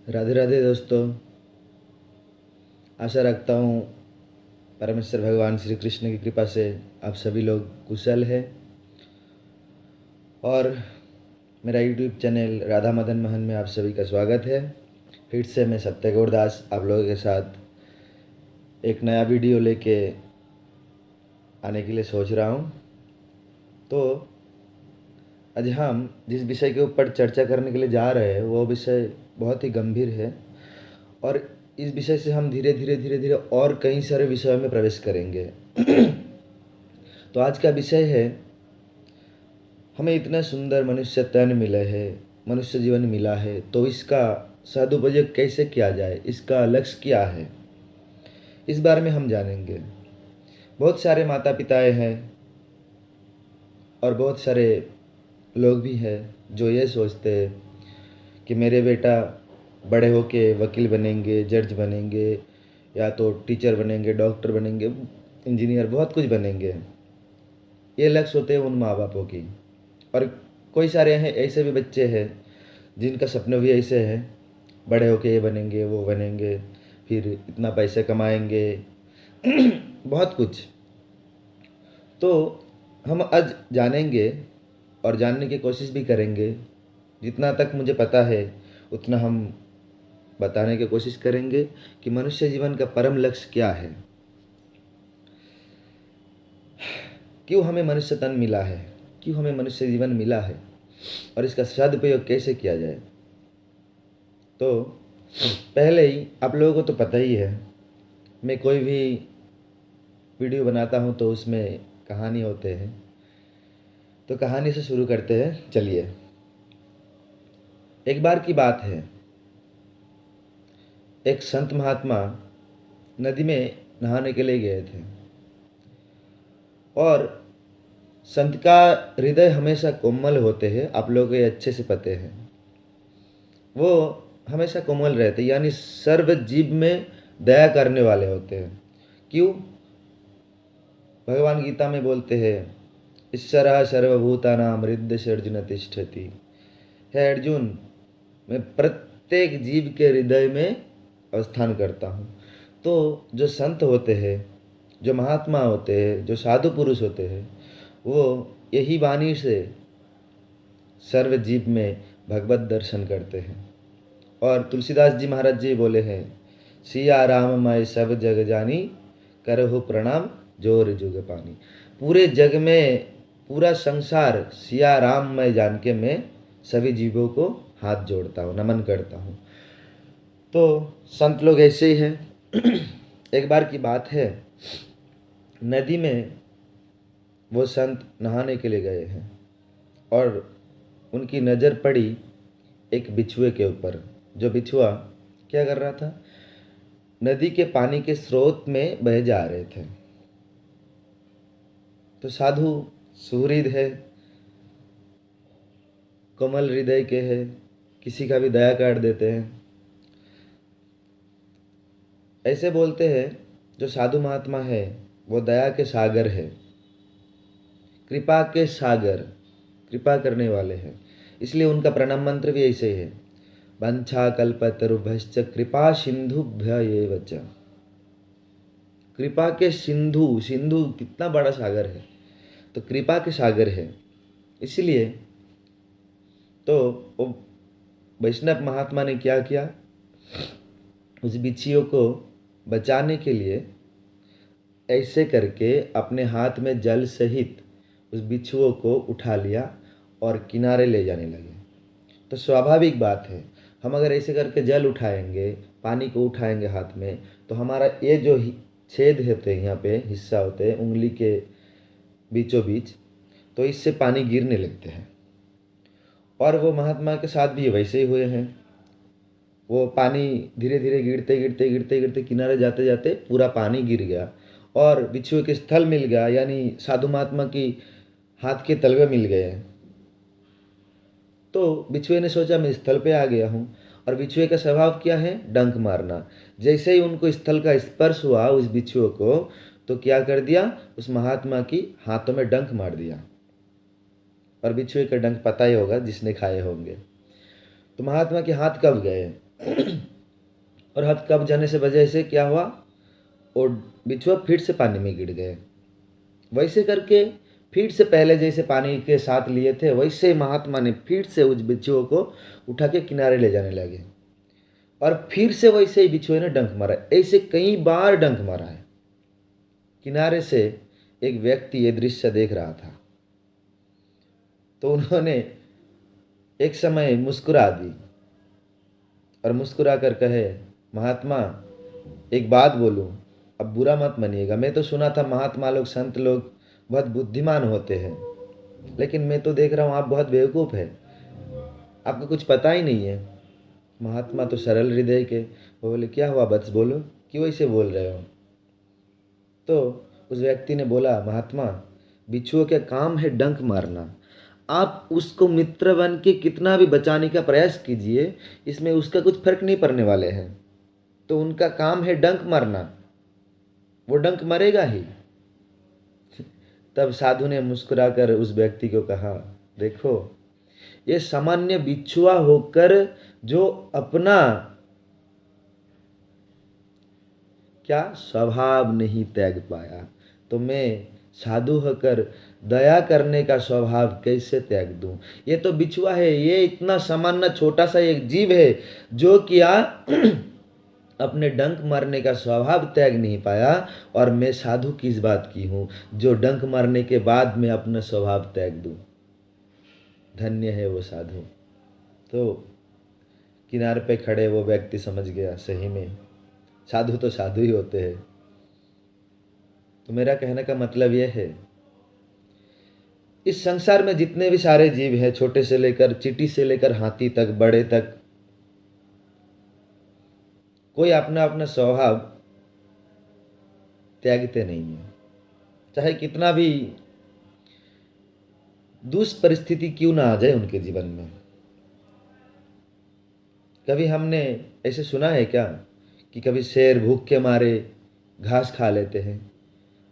राधे राधे दोस्तों। आशा रखता हूँ परमेश्वर भगवान श्री कृष्ण की कृपा से आप सभी लोग कुशल हैं। और मेरा यूट्यूब चैनल राधा मदन मोहन में आप सभी का स्वागत है। फिर से मैं सत्य गौरदास आप लोगों के साथ एक नया वीडियो लेके आने के लिए सोच रहा हूँ। तो आज हम जिस विषय के ऊपर चर्चा करने के लिए जा रहे हैं वो विषय बहुत ही गंभीर है, और इस विषय से हम धीरे धीरे और कई सारे विषयों में प्रवेश करेंगे। तो आज का विषय है, हमें इतना सुंदर मनुष्य तन मिला है, मनुष्य जीवन मिला है, तो इसका सदुपयोग कैसे किया जाए, इसका लक्ष्य क्या है, इस बारे में हम जानेंगे। बहुत सारे माता पिताएं हैं और बहुत सारे लोग भी हैं जो ये सोचते हैं कि मेरे बेटा बड़े होके वकील बनेंगे, जज बनेंगे, या तो टीचर बनेंगे, डॉक्टर बनेंगे, इंजीनियर, बहुत कुछ बनेंगे। ये लक्ष्य होते हैं उन माँ बापों की। और कोई सारे हैं ऐसे भी बच्चे हैं जिनका सपने भी ऐसे हैं, बड़े होके ये बनेंगे, वो बनेंगे, फिर इतना पैसे कमाएंगे बहुत कुछ। तो हम आज जानेंगे और जानने की कोशिश भी करेंगे। जितना तक मुझे पता है उतना हम बताने की कोशिश करेंगे कि मनुष्य जीवन का परम लक्ष्य क्या है, क्यों हमें मनुष्य तन मिला है, क्यों हमें मनुष्य जीवन मिला है, और इसका सदुपयोग कैसे किया जाए। तो पहले ही आप लोगों को तो पता ही है, मैं कोई भी वीडियो बनाता हूँ तो उसमें कहानी होते हैं। तो कहानी से शुरू करते हैं। चलिए, एक बार की बात है, एक संत महात्मा नदी में नहाने के लिए गए थे। और संत का हृदय हमेशा कोमल होते हैं, आप लोगों को ये अच्छे से पते हैं। वो हमेशा कोमल रहते, यानी सर्व जीव में दया करने वाले होते हैं। क्यों? भगवान गीता में बोलते हैं, ईश्वरः सर्वभूतानां हृदय अर्जुन तिष्ठति। है अर्जुन, मैं प्रत्येक जीव के हृदय में अवस्थान करता हूँ। तो जो संत होते हैं, जो महात्मा होते हैं, जो साधु पुरुष होते हैं, वो यही वाणी से सर्व जीव में भगवत दर्शन करते हैं। और तुलसीदास जी महाराज जी बोले हैं, सिया राम मैं सब जग जानी, करहु प्रणाम जोर जुग पानी। पूरे जग में, पूरा संसार सिया राम मैं जान के मैं सभी जीवों को हाथ जोड़ता हूँ, नमन करता हूँ। तो संत लोग ऐसे ही हैं। एक बार की बात है, नदी में वो संत नहाने के लिए गए हैं और उनकी नज़र पड़ी एक बिछुए के ऊपर। जो बिछुआ क्या कर रहा था? नदी के पानी के स्रोत में बह जा रहे थे। तो साधु सुहृद है, कोमल हृदय के है, किसी का भी दया कर देते हैं। ऐसे बोलते हैं, जो साधु महात्मा है वो दया के सागर है, कृपा के सागर, कृपा करने वाले हैं। इसलिए उनका प्रणाम मंत्र भी ऐसे है, वंछा कल्पतरुभ्यश्च कृपा सिंधुभ्य एव च। कृपा के सिंधु, सिंधु कितना बड़ा सागर है, तो कृपा के सागर है। इसलिए तो वो वैष्णव महात्मा ने क्या किया, उस बिच्छियों को बचाने के लिए ऐसे करके अपने हाथ में जल सहित उस बिच्छुओं को उठा लिया और किनारे ले जाने लगे। तो स्वाभाविक बात है, हम अगर ऐसे करके जल उठाएंगे, पानी को उठाएंगे हाथ में, तो हमारा ये जो छेद होते हैं, यहाँ पे हिस्सा होते हैं उंगली के बीचों बीच, तो इससे पानी गिरने लगते हैं। और वो महात्मा के साथ भी वैसे ही हुए हैं। वो पानी धीरे धीरे गिरते गिरते गिरते गिरते किनारे जाते जाते पूरा पानी गिर गया और बिच्छुए के स्थल मिल गया, यानी साधु महात्मा की हाथ के तलवे मिल गए। तो बिच्छुए ने सोचा मैं स्थल पे आ गया हूँ, और बिच्छुए का स्वभाव क्या है? डंक मारना। जैसे ही उनको स्थल का स्पर्श हुआ उस बिच्छुए को, तो क्या कर दिया, उस महात्मा की हाथों में डंक मार दिया। और बिच्छुए का डंक पता ही होगा जिसने खाए होंगे। तो महात्मा के हाथ कब गए? और हाथ कब जाने से वजह से क्या हुआ, और बिच्छुआ फिर से पानी में गिर गए। वैसे करके फिर से पहले जैसे पानी के साथ लिए थे वैसे ही महात्मा ने फिर से उस बिच्छुओं को उठा के किनारे ले जाने लगे, और फिर से वैसे ही बिच्छुए ने डंक मारा। ऐसे कई बार डंक मारा है। किनारे से एक व्यक्ति ये दृश्य देख रहा था, तो उन्होंने एक समय मुस्कुरा दी और मुस्कुरा कर कहे, महात्मा एक बात बोलूं, अब बुरा मत मानिएगा। मैं तो सुना था महात्मा लोग, संत लोग बहुत बुद्धिमान होते हैं, लेकिन मैं तो देख रहा हूँ आप बहुत बेवकूफ़ है, आपको कुछ पता ही नहीं है। महात्मा तो सरल हृदय के, वो बोले क्या हुआ बस बोलो, क्यों ऐसे बोल रहे हो। तो उस व्यक्ति ने बोला, महात्मा बिच्छुओं का काम है डंक मारना, आप उसको मित्र बन के कितना भी बचाने का प्रयास कीजिए, इसमें उसका कुछ फर्क नहीं पड़ने वाले हैं। तो उनका काम है डंक मारना, वो डंक मरेगा ही। तब साधु ने मुस्कुराकर उस व्यक्ति को कहा, देखो ये सामान्य बिच्छुआ होकर जो अपना क्या स्वभाव नहीं त्याग पाया, तो मैं साधु होकर दया करने का स्वभाव कैसे त्याग दूं। ये तो बिच्छुआ है, ये इतना सामान्य छोटा सा एक जीव है जो क्या अपने डंक मारने का स्वभाव त्याग नहीं पाया, और मैं साधु किस बात की हूँ जो डंक मारने के बाद मैं अपना स्वभाव त्याग दूं। धन्य है वो साधु। तो किनारे पे खड़े वो व्यक्ति समझ गया, सही में साधु तो साधु ही होते हैं। तो मेरा कहने का मतलब यह है, इस संसार में जितने भी सारे जीव हैं, छोटे से लेकर चींटी से लेकर हाथी तक, बड़े तक, कोई अपना अपना स्वभाव त्यागते नहीं है। चाहे कितना भी दुष्परिस्थिति क्यों ना आ जाए उनके जीवन में। कभी हमने ऐसे सुना है क्या कि कभी शेर भूख के मारे घास खा लेते हैं।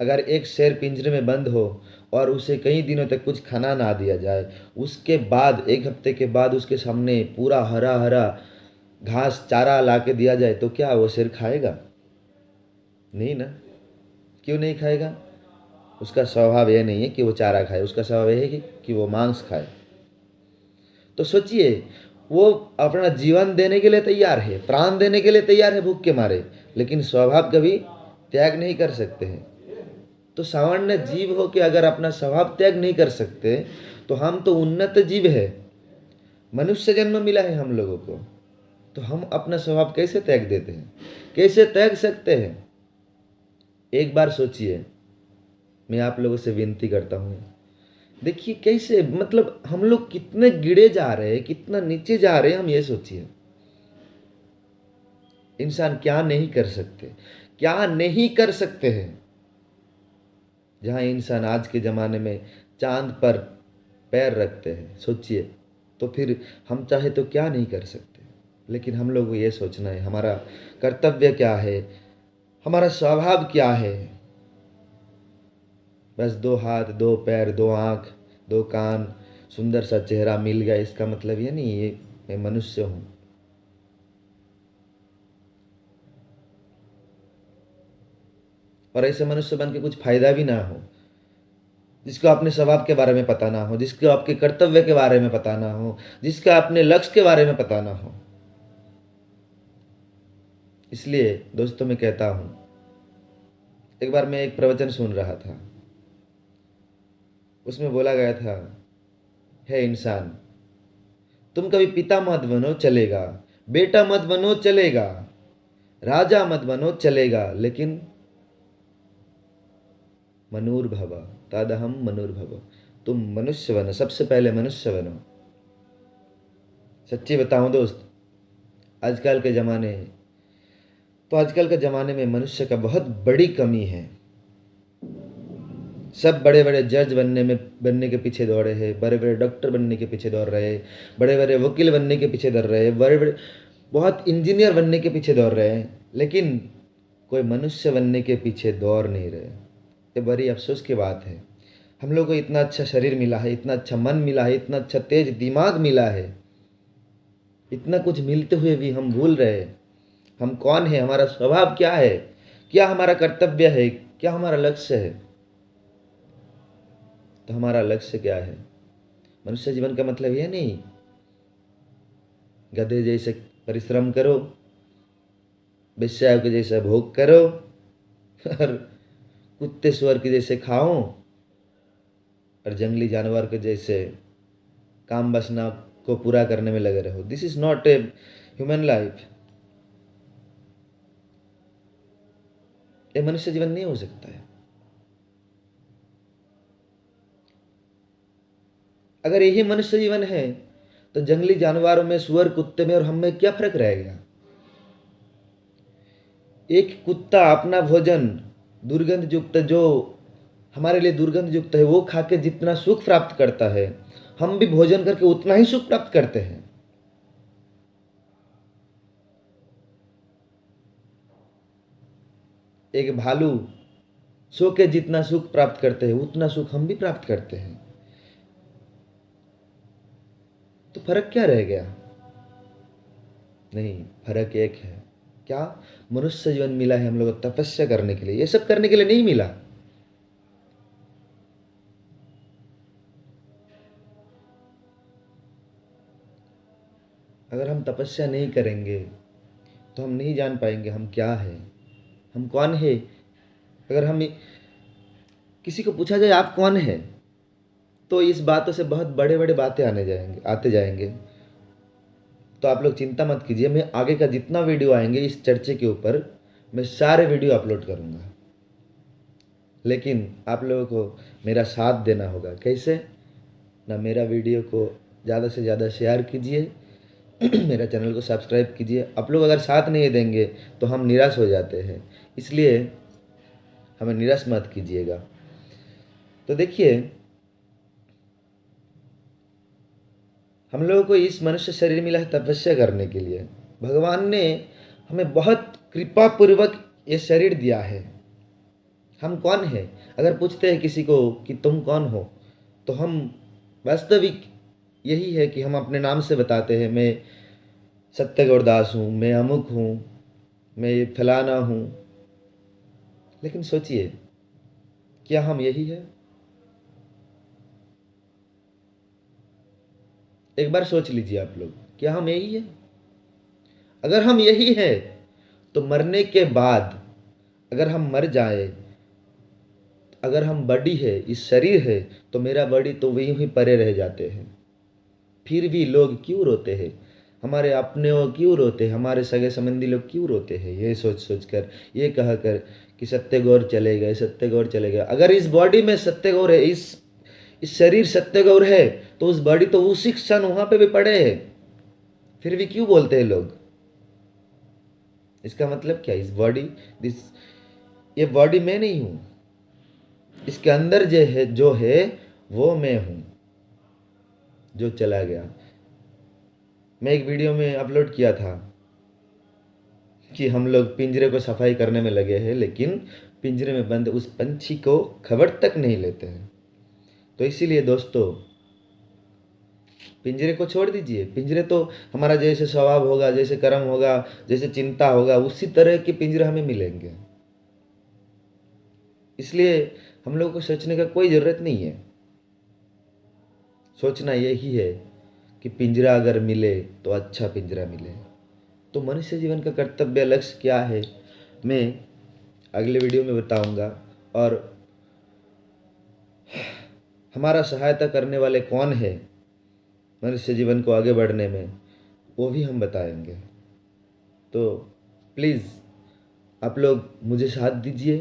अगर एक शेर पिंजरे में बंद हो और उसे कई दिनों तक कुछ खाना ना दिया जाए, उसके बाद एक हफ्ते के बाद उसके सामने पूरा हरा हरा घास चारा ला के दिया जाए, तो क्या वो शेर खाएगा? नहीं ना। क्यों नहीं खाएगा? उसका स्वभाव यह नहीं है कि वो चारा खाए, उसका स्वभाव यह है कि वो मांस खाए। तो सोचिए, वो अपना जीवन देने के लिए तैयार है, प्राण देने के लिए तैयार है भूख के मारे, लेकिन स्वभाव कभी त्याग नहीं कर सकते हैं। तो सामान्य जीव हो के अगर अपना स्वभाव त्याग नहीं कर सकते, तो हम तो उन्नत जीव है, मनुष्य जन्म मिला है हम लोगों को, तो हम अपना स्वभाव कैसे त्याग देते हैं, कैसे त्याग सकते हैं? एक बार सोचिए, मैं आप लोगों से विनती करता हूँ, देखिए कैसे, मतलब हम लोग कितने गिरे जा रहे हैं, कितना नीचे जा रहे हैं, हम ये सोचिए। इंसान क्या नहीं कर सकते, क्या नहीं कर सकते हैं। जहां इंसान आज के ज़माने में चांद पर पैर रखते हैं, सोचिए, तो फिर हम चाहे तो क्या नहीं कर सकते। लेकिन हम लोग को ये सोचना है हमारा कर्तव्य क्या है, हमारा स्वभाव क्या है। बस 2 हाथ, 2 पैर, 2 आँख, 2 कान, सुंदर सा चेहरा मिल गया, इसका मतलब ये नहीं है मैं मनुष्य हूँ। और ऐसे मनुष्य बन के कुछ फायदा भी ना हो, जिसको अपने स्वभाव के बारे में पता ना हो, जिसको आपके कर्तव्य के बारे में पता ना हो, जिसका अपने लक्ष्य के बारे में पता ना हो। इसलिए दोस्तों मैं कहता हूँ, एक बार मैं एक प्रवचन सुन रहा था, उसमें बोला गया था, हे इंसान, तुम कभी पिता मत बनो चलेगा, बेटा मत बनो चलेगा, राजा मत बनो चलेगा, लेकिन मनुर्भव तदहम मनुर्भव, तुम मनुष्य बनो, सबसे पहले मनुष्य बनो। सच्ची बताऊं दोस्त, आजकल के ज़माने में मनुष्य का बहुत बड़ी कमी है। सब बड़े बड़े जज बनने के पीछे दौड़े हैं, बड़े बड़े डॉक्टर बनने के पीछे दौड़ रहे हैं, बड़े बड़े वकील बनने के पीछे दौड़ रहे हैं, बड़े बड़े बहुत इंजीनियर बनने के पीछे दौड़ रहे हैं, लेकिन कोई मनुष्य बनने के पीछे दौड़ नहीं रहे। ये बड़ी अफसोस की बात है। हम लोग को इतना अच्छा शरीर मिला है, इतना अच्छा मन मिला है, इतना अच्छा तेज दिमाग मिला है, इतना कुछ मिलते हुए भी हम भूल रहे हैं हम कौन है, हमारा स्वभाव क्या है, क्या हमारा कर्तव्य है, क्या हमारा लक्ष्य है। तो हमारा लक्ष्य क्या है? मनुष्य जीवन का मतलब यह नहीं गधे जैसे परिश्रम करो, वेश्याओं के जैसा भोग करो और कुत्ते सुअर के जैसे खाओ और जंगली जानवर के जैसे काम वासना को पूरा करने में लगे रहो। This is not a human life. ये मनुष्य जीवन नहीं हो सकता है। अगर यही मनुष्य जीवन है तो जंगली जानवरों में, सुअर, कुत्ते में और हम में क्या फर्क रह गया? एक कुत्ता अपना भोजन दुर्गंध युक्त, जो हमारे लिए दुर्गंध युक्त है, वो खा के जितना सुख प्राप्त करता है, हम भी भोजन करके उतना ही सुख प्राप्त करते हैं। एक भालू सो के जितना सुख प्राप्त करते हैं उतना सुख हम भी प्राप्त करते हैं। तो फर्क क्या रह गया? नहीं, फर्क एक है। क्या? मनुष्य जीवन मिला है हम लोग को तपस्या करने के लिए, ये सब करने के लिए नहीं मिला। अगर हम तपस्या नहीं करेंगे तो हम नहीं जान पाएंगे हम क्या है, हम कौन है। अगर हम किसी को पूछा जाए आप कौन है, तो इस बातों से बहुत बड़े बड़े बातें आते जाएंगे। तो आप लोग चिंता मत कीजिए, मैं आगे का जितना वीडियो आएंगे इस चर्चे के ऊपर, मैं सारे वीडियो अपलोड करूंगा। लेकिन आप लोगों को मेरा साथ देना होगा। कैसे? ना, मेरा वीडियो को ज़्यादा से ज़्यादा शेयर कीजिए, मेरा चैनल को सब्सक्राइब कीजिए। आप लोग अगर साथ नहीं देंगे तो हम निराश हो जाते हैं, इसलिए हमें निराश मत कीजिएगा। तो देखिए, हम लोगों को इस मनुष्य शरीर मिला है तपस्या करने के लिए। भगवान ने हमें बहुत कृपा पूर्वक ये शरीर दिया है। हम कौन है? अगर पूछते हैं किसी को कि तुम कौन हो, तो हम वास्तविक यही है कि हम अपने नाम से बताते हैं, मैं सत्य गौरदास हूँ, मैं अमुक हूँ, मैं फलाना हूँ। लेकिन सोचिए, क्या हम यही है? एक बार सोच लीजिए आप लोग, क्या हम यही है? अगर हम यही है तो मरने के बाद अगर हम मर जाए, अगर हम बॉडी है, इस शरीर है, तो मेरा बॉडी तो वहीं परे रह जाते हैं। फिर भी लोग क्यों रोते हैं? हमारे अपने वो क्यों रोते हैं? हमारे सगे संबंधी लोग क्यों रोते हैं? ये सोच सोच कर, ये कह कर कि सत्य गौर चले गए, सत्य गौर चले गए। अगर इस बॉडी में सत्य गौर है, इस शरीर सत्य गौर है, तो उस बॉडी तो उसी क्षण वहां पे भी पड़े है। फिर भी क्यों बोलते हैं लोग? इसका मतलब क्या? इस बॉडी, दिस, ये बॉडी मैं नहीं हूं, इसके अंदर जो है वो मैं हूं, जो चला गया। मैं एक वीडियो में अपलोड किया था कि हम लोग पिंजरे को सफाई करने में लगे हैं, लेकिन पिंजरे में बंद उस पंछी को खबर तक नहीं लेते हैं। तो इसीलिए दोस्तों, पिंजरे को छोड़ दीजिए। पिंजरे तो हमारा जैसे स्वभाव होगा, जैसे कर्म होगा, जैसे चिंता होगा, उसी तरह के पिंजरे हमें मिलेंगे। इसलिए हम लोगों को सोचने का कोई ज़रूरत नहीं है। सोचना यही है कि पिंजरा अगर मिले तो अच्छा पिंजरा मिले। तो मनुष्य जीवन का कर्तव्य लक्ष्य क्या है, मैं अगले वीडियो में बताऊंगा। और हमारा सहायता करने वाले कौन है मनुष्य जीवन को आगे बढ़ने में, वो भी हम बताएंगे। तो प्लीज़ आप लोग मुझे साथ दीजिए,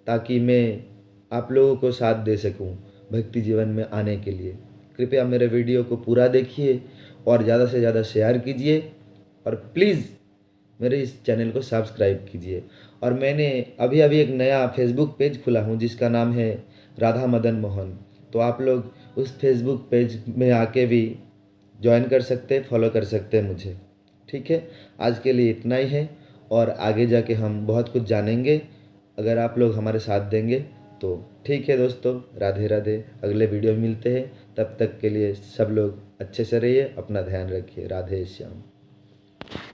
ताकि मैं आप लोगों को साथ दे सकूं भक्ति जीवन में आने के लिए। कृपया मेरे वीडियो को पूरा देखिए और ज़्यादा से ज़्यादा शेयर कीजिए, और प्लीज़ मेरे इस चैनल को सब्सक्राइब कीजिए। और मैंने अभी अभी एक नया फेसबुक पेज खुला हूँ जिसका नाम है राधा मदन मोहन। तो आप लोग उस फेसबुक पेज में आके भी ज्वाइन कर सकते हैं, फॉलो कर सकते हैं मुझे। ठीक है, आज के लिए इतना ही है, और आगे जाके हम बहुत कुछ जानेंगे अगर आप लोग हमारे साथ देंगे तो। ठीक है दोस्तों, राधे राधे। अगले वीडियो में मिलते हैं, तब तक के लिए सब लोग अच्छे से रहिए, अपना ध्यान रखिए। राधे श्याम।